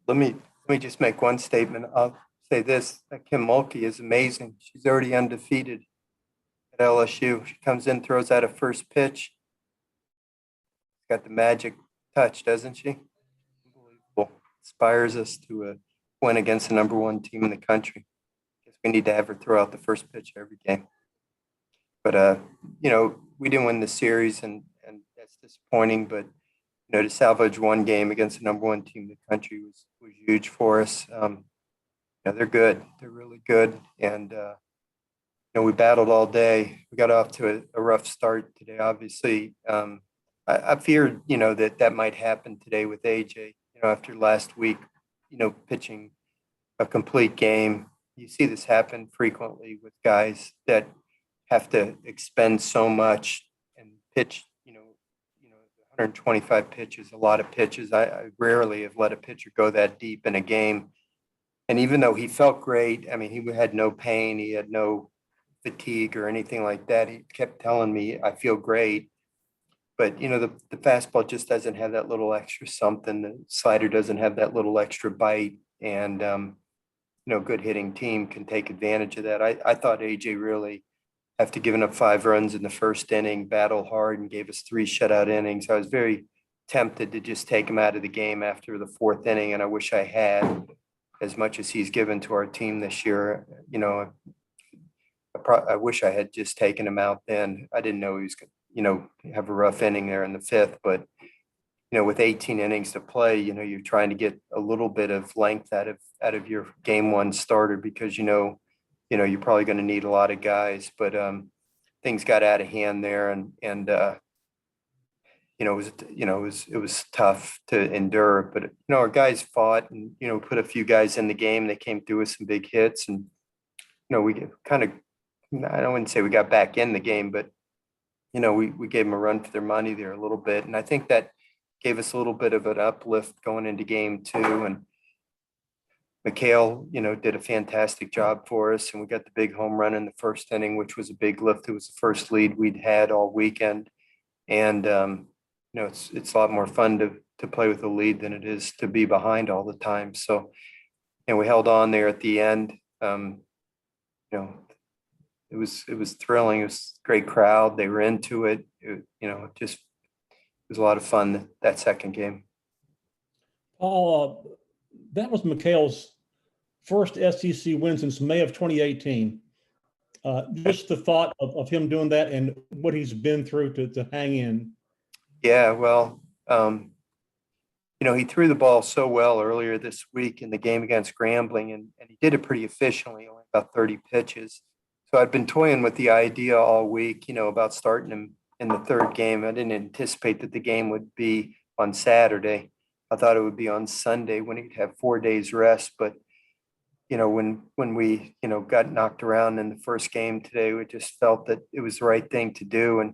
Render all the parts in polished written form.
Let me just make one statement. I'll say this, that Kim Mulkey is amazing. She's already undefeated at LSU. She comes in, throws out a first pitch, got the magic touch, doesn't she? Unbelievable. Inspires us to win against the number one team in the country. Guess we need to have her throw out the first pitch every game. But we didn't win the series, and that's disappointing. But to salvage one game against the number one team in the country was huge for us. They're good. They're really good, and we battled all day. We got off to a rough start today. Obviously, I feared that might happen today with AJ. After last week, pitching a complete game. You see this happen frequently with guys that have to expend so much and pitch, 125 pitches, a lot of pitches. I rarely have let a pitcher go that deep in a game. And even though he felt great, I mean, he had no pain, he had no fatigue or anything like that. He kept telling me, I feel great. But, the fastball just doesn't have that little extra something. The slider doesn't have that little extra bite. And, good hitting team can take advantage of that. I thought AJ really, after giving up 5 runs in the first inning, battled hard and gave us 3 shutout innings. I was very tempted to just take him out of the game after the fourth inning, and I wish I had, as much as he's given to our team this year. I wish I had just taken him out then. I didn't know he was going to, have a rough inning there in the fifth, but with 18 innings to play, you're trying to get a little bit of length out of your game one starter because you're probably going to need a lot of guys, but things got out of hand there, and it was tough to endure. But our guys fought, and put a few guys in the game. They came through with some big hits, and we kind of, I wouldn't say we got back in the game, but we gave them a run for their money there a little bit, and I think that gave us a little bit of an uplift going into game two. And McHale, did a fantastic job for us, and we got the big home run in the first inning, which was a big lift. It was the first lead we'd had all weekend, and it's a lot more fun to play with a lead than it is to be behind all the time. So, we held on there at the end. It was thrilling. It was a great crowd. They were into it. It was a lot of fun that second game. Paul, that was McHale's first SEC win since May of 2018. Just the thought of him doing that and what he's been through to hang in. Yeah, well, he threw the ball so well earlier this week in the game against Grambling, and he did it pretty efficiently, only about 30 pitches. So I'd been toying with the idea all week, about starting him in the third game. I didn't anticipate that the game would be on Saturday. I thought it would be on Sunday when he'd have 4 days rest. But, when we, got knocked around in the first game today, we just felt that it was the right thing to do. And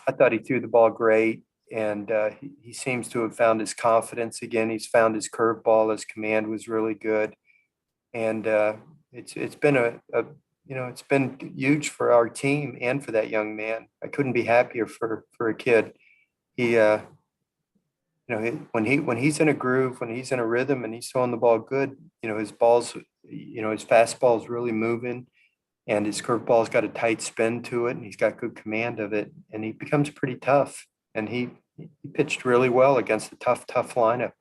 I thought he threw the ball great. And he seems to have found his confidence again. He's found his curveball. His command was really good. And it's been it's been huge for our team and for that young man. I couldn't be happier for a kid. He, when he's in a groove, when he's in a rhythm, and he's throwing the ball good, his balls, his fastball is really moving, and his curveball's got a tight spin to it, and he's got good command of it, and he becomes pretty tough. And he pitched really well against a tough lineup.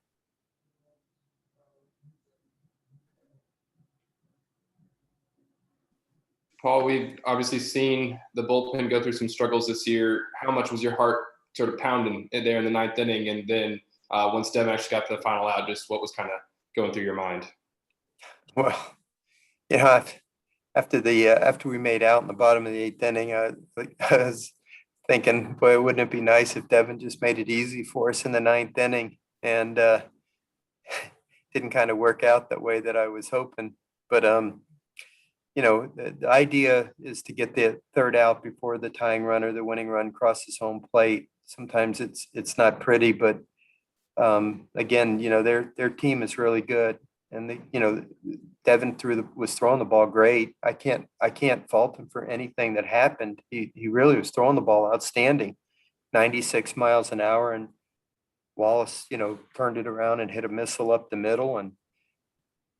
Paul, we've obviously seen the bullpen go through some struggles this year. How much was your heart sort of pounding there in the ninth inning? And then once Devin actually got to the final out, just what was kind of going through your mind? Well, after we made out in the bottom of the eighth inning, I was thinking, boy, wouldn't it be nice if Devin just made it easy for us in the ninth inning? And didn't kind of work out that way that I was hoping. But the idea is to get the third out before the tying run or the winning run crosses home plate. Sometimes it's not pretty, but again, their team is really good, and Devin was throwing the ball great. I can't fault him for anything that happened. He really was throwing the ball outstanding, 96 miles an hour, and Wallace, turned it around and hit a missile up the middle, and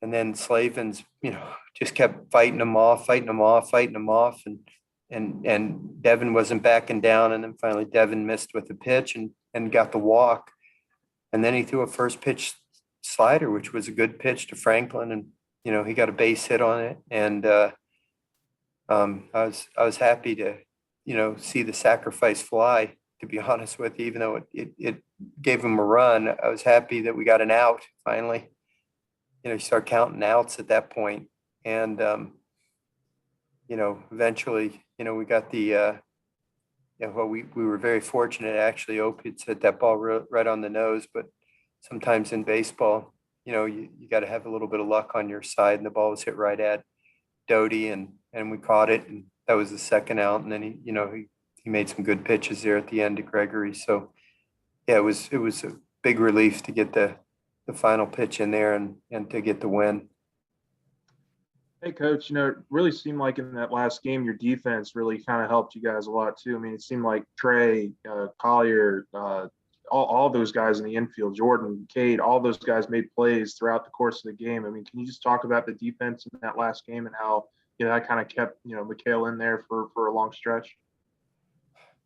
then Slavens, just kept fighting them off, and Devin wasn't backing down, and then finally Devin missed with the pitch and got the walk, and then he threw a first pitch slider, which was a good pitch to Franklin, and he got a base hit on it, and I was happy to see the sacrifice fly. To be honest with you, even though it gave him a run, I was happy that we got an out finally. You start counting outs at that point, and eventually, we got the. We were very fortunate actually. Opiates hit that ball right on the nose, but sometimes in baseball, you got to have a little bit of luck on your side, and the ball was hit right at Doty, and we caught it, and that was the second out, and then he made some good pitches there at the end to Gregory. So yeah, it was a big relief to get the final pitch in there and to get the win. Hey, Coach, it really seemed like in that last game, your defense really kind of helped you guys a lot, too. I mean, it seemed like Trey, Collier, all those guys in the infield, Jordan, Cade, all those guys made plays throughout the course of the game. I mean, can you just talk about the defense in that last game and how, that kind of kept, Mikhail in there for a long stretch?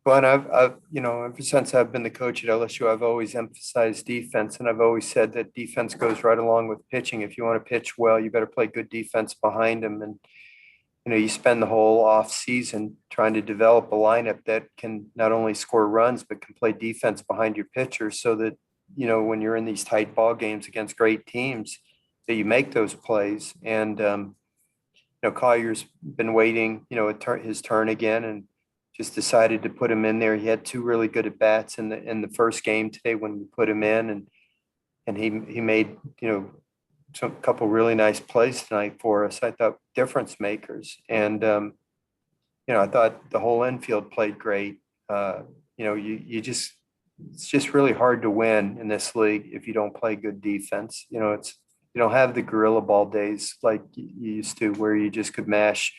Well, and I've ever since I've been the coach at LSU, I've always emphasized defense, and I've always said that defense goes right along with pitching. If you want to pitch well, you better play good defense behind them. And you spend the whole off season trying to develop a lineup that can not only score runs but can play defense behind your pitchers, so that when you're in these tight ball games against great teams, that you make those plays. And Collier's been waiting, his turn again, and just decided to put him in there. He had two really good at bats in the first game today when we put him in, and he made a couple really nice plays tonight for us. I thought difference makers, and I thought the whole infield played great. It's just really hard to win in this league if you don't play good defense. You don't have the gorilla ball days like you used to, where you just could mash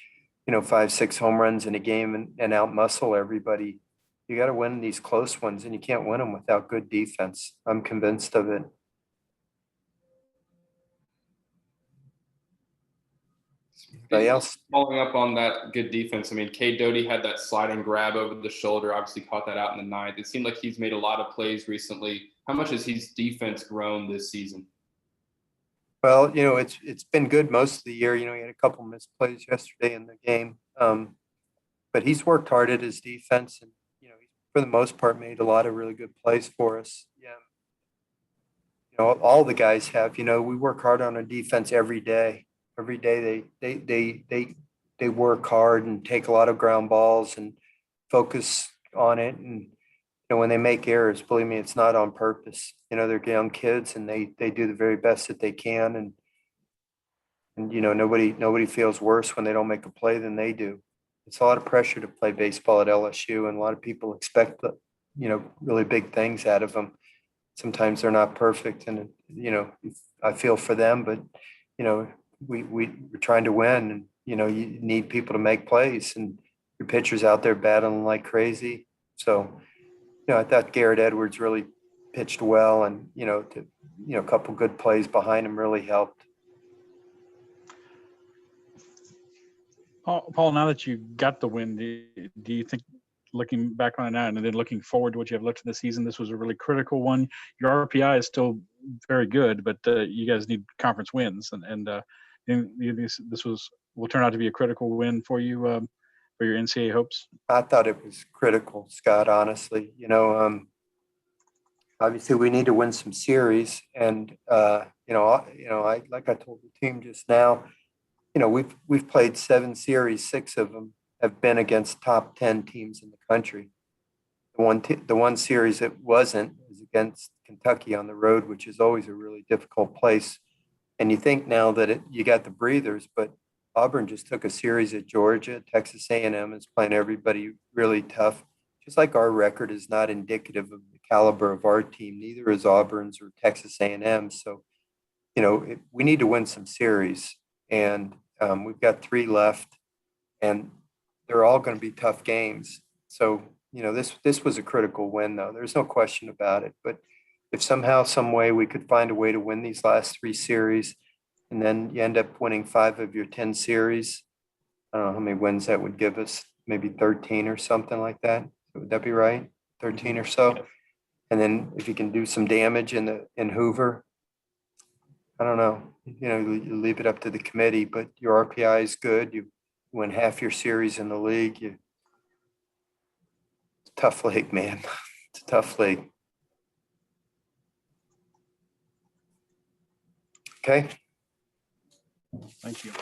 5-6 home runs in a game and out muscle everybody. You got to win these close ones, and you can't win them without good defense. I'm convinced of it. Anybody else? Following up on that good defense, I mean, Cade Doty had that sliding grab over the shoulder, obviously caught that out in the ninth. It seemed like he's made a lot of plays recently. How much has his defense grown this season? Well, it's been good most of the year. He had a couple missed plays yesterday in the game, but he's worked hard at his defense, and he's for the most part made a lot of really good plays for us. Yeah, all the guys have. We work hard on our defense every day. Every day they work hard and take a lot of ground balls and focus on it. And when they make errors, believe me, it's not on purpose. They're young kids, and they do the very best that they can. And nobody feels worse when they don't make a play than they do. It's a lot of pressure to play baseball at LSU, and a lot of people expect really big things out of them. Sometimes they're not perfect, and I feel for them, but we're trying to win, and you need people to make plays, and your pitcher's out there battling like crazy. So I thought Garrett Edwards really pitched well, and a couple good plays behind him really helped. Paul, now that you got the win, do you think, looking back on it now and then looking forward to what you have left in the season, this was a really critical one? Your RPI is still very good, but you guys need conference wins, and this will turn out to be a critical win for you for your NCAA hopes. I thought it was critical, Scott. Honestly, obviously we need to win some series, and I like I told the team just now, we've played 7 series, 6 of them have been against top 10 teams in the country. The one series that wasn't was against Kentucky on the road, which is always a really difficult place. And you think now that you got the breathers, but Auburn just took a series at Georgia. Texas A&M is playing everybody really tough. Just like our record is not indicative of the caliber of our team, neither is Auburn's or Texas A&M. So, we need to win some series, and we've got 3 left, and they're all going to be tough games. So, this was a critical win, though. There's no question about it. But, if somehow, some way we could find a way to win these last 3 series, and then you end up winning 5 of your 10 series, I don't know how many wins that would give us, maybe 13 or something like that. Would that be right? 13 or so? And then if you can do some damage in Hoover, I don't know, you leave it up to the committee, but your RPI is good. You win half your series in the league. Tough league, man. It's a tough league. Okay. Thank you.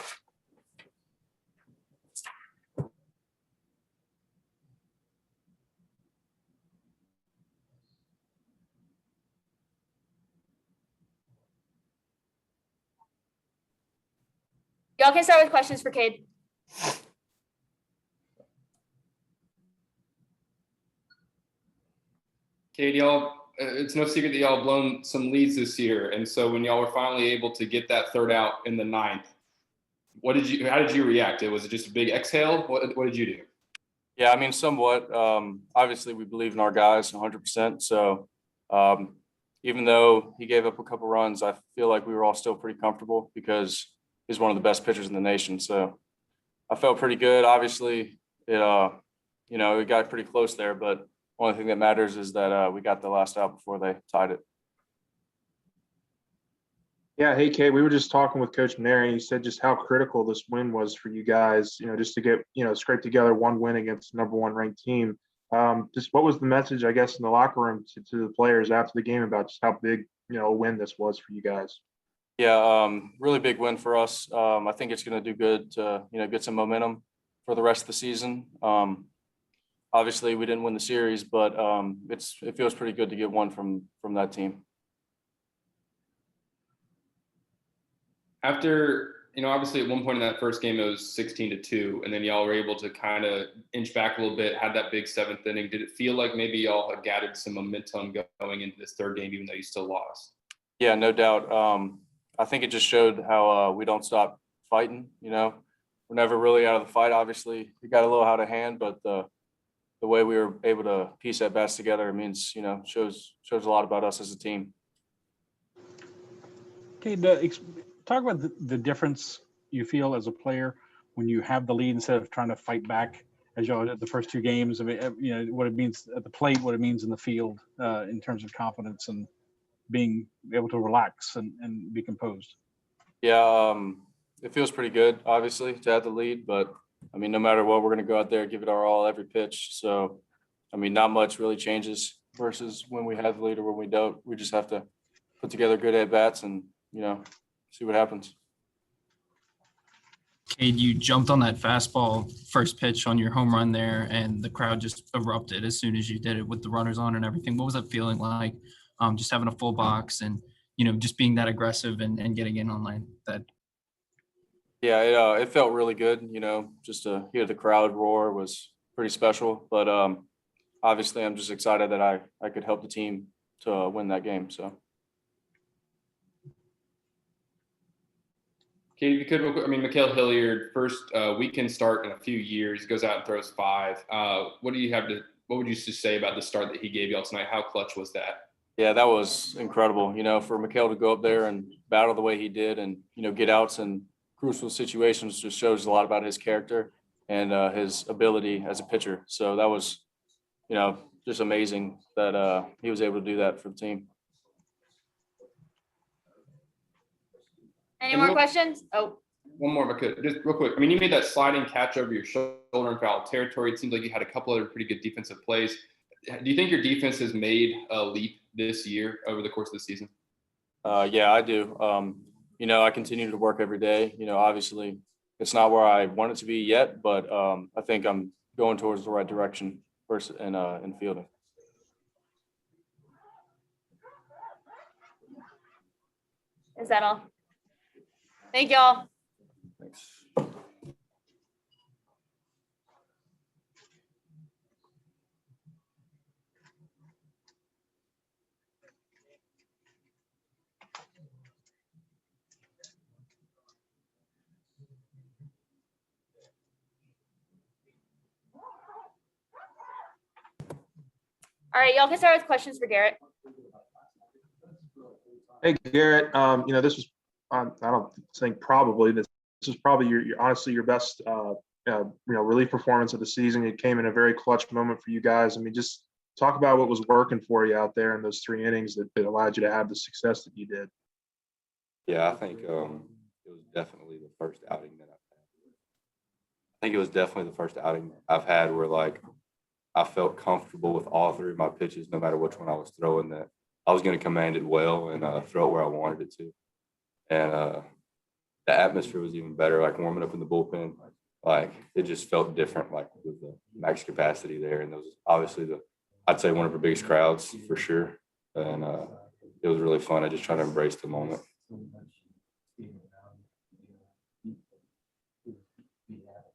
Y'all can start with questions for Cade. Cade, y'all, it's no secret that y'all have blown some leads this year. And so when y'all were finally able to get that third out in the 9th, how did you react? Was it just a big exhale? What did you do? Yeah, I mean, somewhat. Obviously, we believe in our guys 100%. So even though he gave up a couple runs, I feel like we were all still pretty comfortable because he's one of the best pitchers in the nation. So I felt pretty good. Obviously, it got pretty close there, but only thing that matters is that we got the last out before they tied it. Yeah, hey Kate, we were just talking with Coach Mainieri. He said just how critical this win was for you guys. Just to get scrape together one win against the number 1 ranked team. Just what was the message, I guess, in the locker room to the players after the game about just how big a win this was for you guys? Yeah, really big win for us. I think it's going to do good to get some momentum for the rest of the season. Obviously, we didn't win the series, but it feels pretty good to get one from that team. After, obviously at one point in that first game, it was 16-2, and then y'all were able to kind of inch back a little bit, had that big 7th inning. Did it feel like maybe y'all had gathered some momentum going into this third game, even though you still lost? Yeah, no doubt. I think it just showed how we don't stop fighting. We're never really out of the fight. Obviously, it got a little out of hand, but the way we were able to piece at bats together, it means shows a lot about us as a team. Okay, talk about the difference you feel as a player when you have the lead instead of trying to fight back as y'all did the first 2 games. I mean, what it means at the plate, what it means in the field in terms of confidence and being able to relax and be composed. Yeah, it feels pretty good, obviously, to have the lead, but I mean, no matter what, we're going to go out there, give it our all every pitch. So, I mean, not much really changes versus when we have the lead or when we don't. We just have to put together good at bats and, see what happens. Cade, you jumped on that fastball first pitch on your home run there, and the crowd just erupted as soon as you did it with the runners on and everything. What was that feeling like? Just having a full box and, just being that aggressive and getting in on line that. Yeah, it felt really good. Just to hear the crowd roar was pretty special. But obviously, I'm just excited that I could help the team to win that game. So. Katie, if you could, Mikhail Hilliard, first weekend start in a few years, goes out and throws 5. What would you just say about the start that he gave y'all tonight? How clutch was that? Yeah, that was incredible. For Mikhail to go up there and battle the way he did and, get outs in crucial situations just shows a lot about his character and his ability as a pitcher. So that was, just amazing that he was able to do that for the team. Any more questions? Oh. One more if I could, just real quick. You made that sliding catch over your shoulder in foul territory. It seems like you had a couple other pretty good defensive plays. Do you think your defense has made a leap this year over the course of the season? Yeah, I do. I continue to work every day. Obviously it's not where I want it to be yet, but I think I'm going towards the right direction first in fielding. Is that all? Thank y'all. Thanks. All right, y'all can start with questions for Garrett. Hey, Garrett, this was, I don't think probably, this is probably your honestly your best, relief performance of the season. It came in a very clutch moment for you guys. I mean, just talk about what was working for you out there in those 3 innings that allowed you to have the success that you did. Yeah, I think it was definitely the first outing that I've had. I think it was definitely the first outing I've had where like I felt comfortable with all three of my pitches, no matter which one I was throwing. That I was going to command it well and throw it where I wanted it to. And the atmosphere was even better. Like warming up in the bullpen, like it just felt different. Like with the max capacity there, and those obviously I'd say one of our biggest crowds for sure. And it was really fun. I just try to embrace the moment.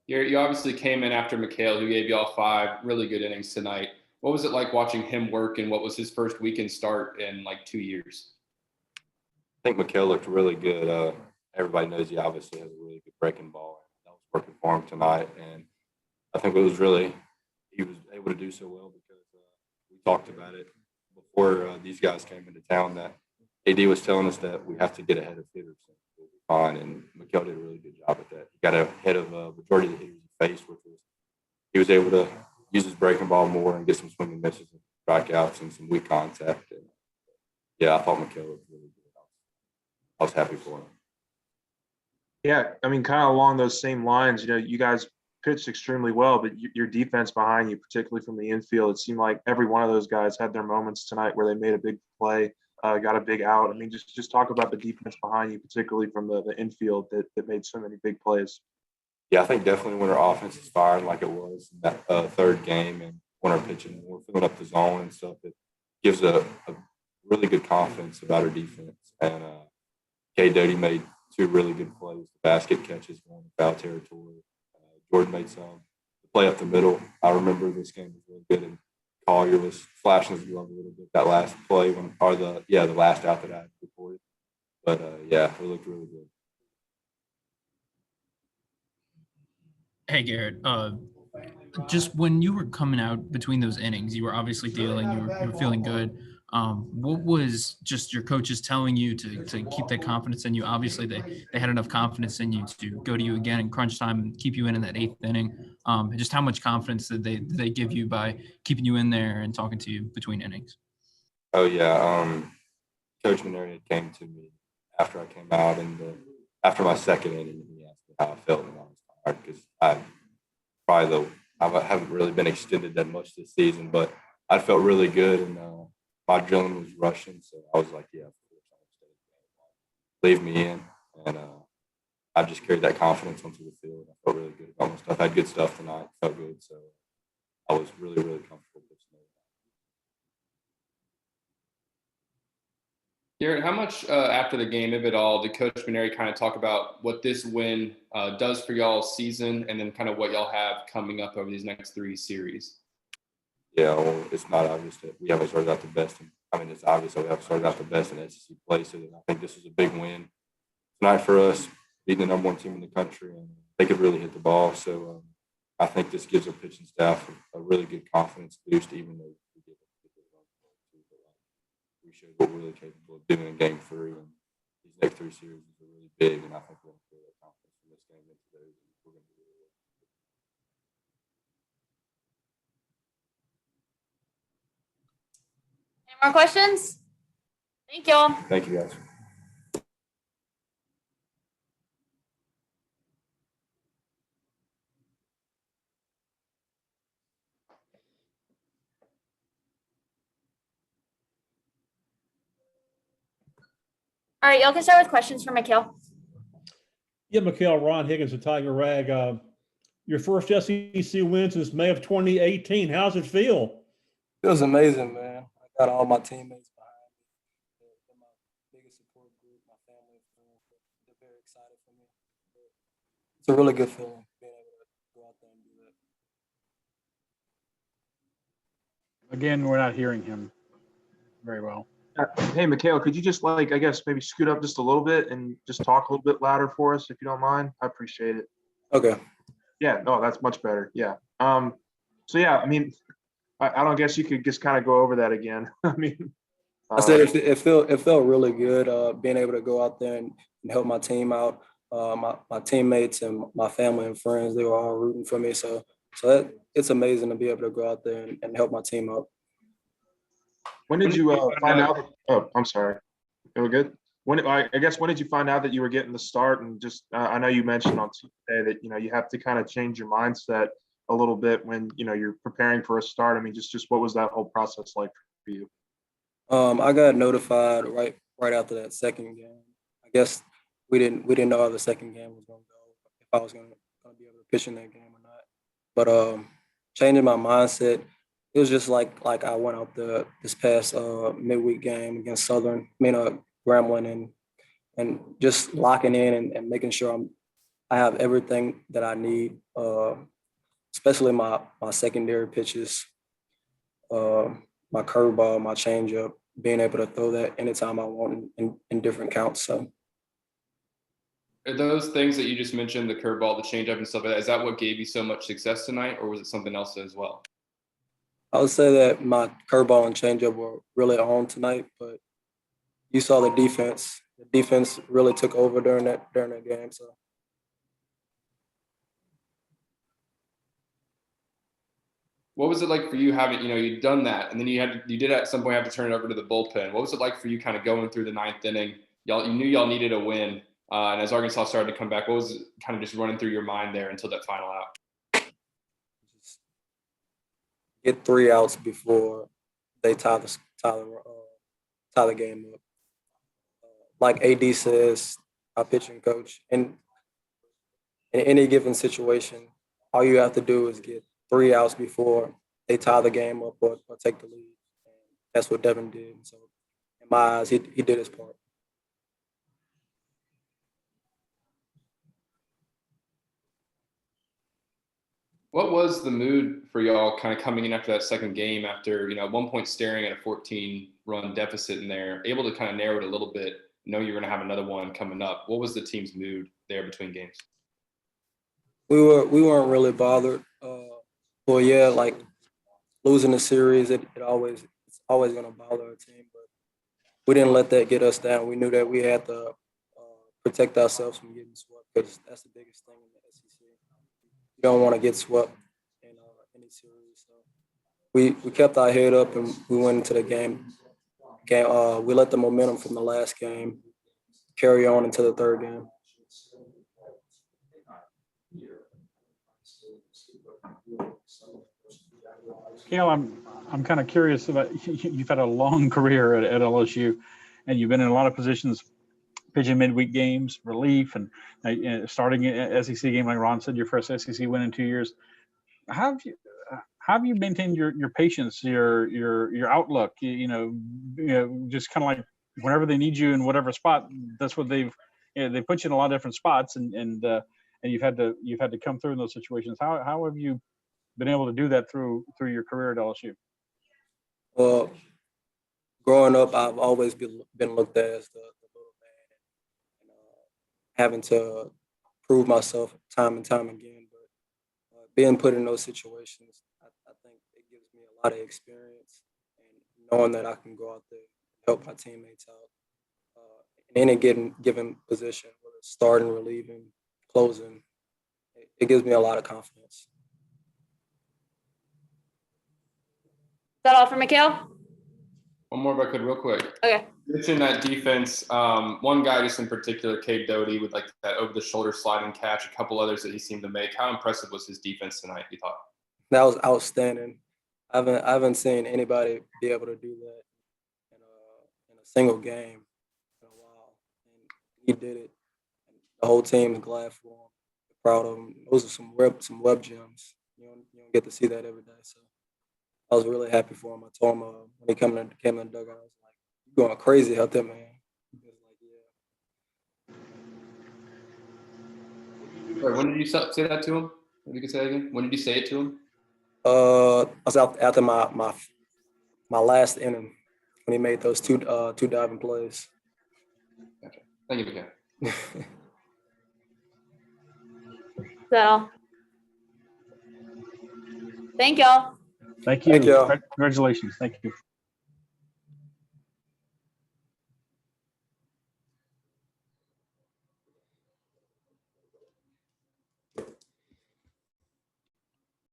You obviously came in after McHale, who gave you all 5 really good innings tonight. What was it like watching him work, and what was his first weekend start in like 2 years? I think McHale looked really good. Everybody knows he obviously has a really good breaking ball. That was working for him tonight, and I think he was able to do so well because we talked about it before these guys came into town. That AD was telling us that we have to get ahead of hitters. We'll be fine, and McHale did a really good job at that. He got ahead of majority of the hitters he faced, which was he was able to use his breaking ball more and get some swinging misses and strikeouts and some weak contact. And yeah, I thought McHale was really good. I was happy for him. Yeah, I mean, kind of along those same lines, you guys pitched extremely well, but your defense behind you, particularly from the infield, it seemed like every one of those guys had their moments tonight where they made a big play, got a big out. I mean, just talk about the defense behind you, particularly from the infield that made so many big plays. Yeah, I think definitely when our offense is firing like it was in that third game, and when our pitching, we're filling up the zone and stuff, it gives a really good confidence about our defense. And K. Doty made 2 really good plays, the basket catches going to foul territory. Jordan made some. The play up the middle, I remember this game was really good, and Collier was flashing his glove a little bit that last play the last out that I had reported. But yeah, it looked really good. Hey, Garrett, just when you were coming out between those innings, you were obviously dealing, you were feeling good. What was just your coaches telling you to keep that confidence in you? Obviously, they had enough confidence in you to go to you again in crunch time and keep you in that 8th inning. And just how much confidence did they give you by keeping you in there and talking to you between innings? Oh, yeah. Coach Mainieri came to me after I came out, and after my 2nd inning, he asked me how I felt when I was tired because I haven't really been extended that much this season, but I felt really good, and my adrenaline was rushing, so I was like, yeah, of course, leave me in, and I just carried that confidence onto the field. I felt really good about my stuff. I had good stuff tonight, felt good, so I was really, really comfortable pitching. Garrett, how much after the game, if at all, did Coach Mainieri kind of talk about what this win does for y'all's season, and then kind of what y'all have coming up over these next 3 series? Yeah, well, it's not obvious that we haven't started out the best. It's obvious that we haven't started out the best in SEC play. So I think this is a big win tonight for us, beating the #1 team in the country, and they could really hit the ball. So I think this gives our pitching staff a really good confidence boost, even though we showed what we're really capable of doing in Game 3. And these next 3 series are really big, and I think we're going to feel that confidence from this game into those. And we're going to do really well. Any more questions? Thank y'all. Thank you, guys. All right, y'all can start with questions for McHale. Yeah, McHale, Ron Higgins and Tiger Rag. Your first SEC win since May of 2018. How's it feel? Feels amazing, man. I got all my teammates behind me. They're my biggest support group, my family and friends. They're very excited for me. It's a really good feeling being able to go out there and do that. Again, we're not hearing him very well. Hey, McHale, could you just maybe scoot up just a little bit and just talk a little bit louder for us, if you don't mind? I appreciate it. Okay. Yeah, no, that's much better. Yeah. So yeah, I don't guess you could just kind of go over that again. I said it felt really good being able to go out there and help my team out. My teammates and my family and friends, they were all rooting for me. It's amazing to be able to go out there and help my team out. When did you find out? Oh, I'm sorry. You were good. I guess when did you find out that you were getting the start? And just I know you mentioned on Tuesday that you have to kind of change your mindset a little bit when you're preparing for a start. I mean, just what was that whole process like for you? I got notified right after that second game. I guess we didn't know how the second game was going to go, if I was going to be able to pitch in that game or not. But changing my mindset, it was just like I went out this past midweek game against Southern, Grambling, and just locking in and making sure I have everything that I need, especially my secondary pitches, my curveball, my changeup, being able to throw that anytime I want in different counts. So Are those things that you just mentioned, the curveball, the changeup, and stuff like that, is that what gave you so much success tonight, or was it something else as well? I would say that my curveball and changeup were really on tonight, but you saw the defense. The defense really took over during that game. So What was it like for you having, you'd done that, and then you did at some point have to turn it over to the bullpen. What was it like for you kind of going through the ninth inning? You knew y'all needed a win, and as Arkansas started to come back, what was it kind of just running through your mind there until that final out? just get 3 outs before they tie the game up. Like AD says, our pitching coach, and in any given situation, all you have to do is get 3 outs before they tie the game up or take the lead. And that's what Devin did. So in my eyes, he did his part. What was the mood for y'all kind of coming in after that second game after, at one point staring at a 14-run deficit in there, able to kind of narrow it a little bit, know you're going to have another one coming up? What was the team's mood there between games? We weren't really bothered. Well, yeah, like losing the series, it's always going to bother our team, but we didn't let that get us down. We knew that we had to protect ourselves from getting swept because that's the biggest thing in the SEC. You don't want to get swept in any series. So we kept our head up and we went into the game. We let the momentum from the last game carry on into the third game. Kale, I'm kind of curious about you've had a long career at LSU, and you've been in a lot of positions, pitching midweek games, relief, and starting an SEC game like Ron said, your first SEC win in 2 years. How have you maintained your patience, your outlook? Just kind of like whenever they need you in whatever spot, that's what they put you in a lot of different spots, and you've had to come through in those situations. How have you been able to do that through your career at LSU? Well, growing up, I've always been looked at as the little man, and having to prove myself time and time again. But being put in those situations, I think it gives me a lot of experience, and knowing that I can go out there and help my teammates out in any given position, whether it's starting, relieving, closing. It gives me a lot of confidence. Is that all for Mikhail? One more if I could real quick. Okay. You mentioned that defense. One guy just in particular, Cade Doty, with like that over-the-shoulder sliding catch, a couple others that he seemed to make. How impressive was his defense tonight, you thought? That was outstanding. I haven't seen anybody be able to do that in a single game in a while. And he did it. And the whole team is glad for him. Proud of him. Those are some web gems. You don't get to see that every day. So I was really happy for him. I told him when he came in the dugout, I was like, "You're going crazy out there, man." He was like, "Yeah." Sorry, when did you say that to him? If you could say that again. When did you say it to him? I was out after my last inning when he made those two diving plays. Gotcha. Thank you, Mikhail. Is that all? Thank y'all. Thank you. Thank you. Congratulations. Thank you.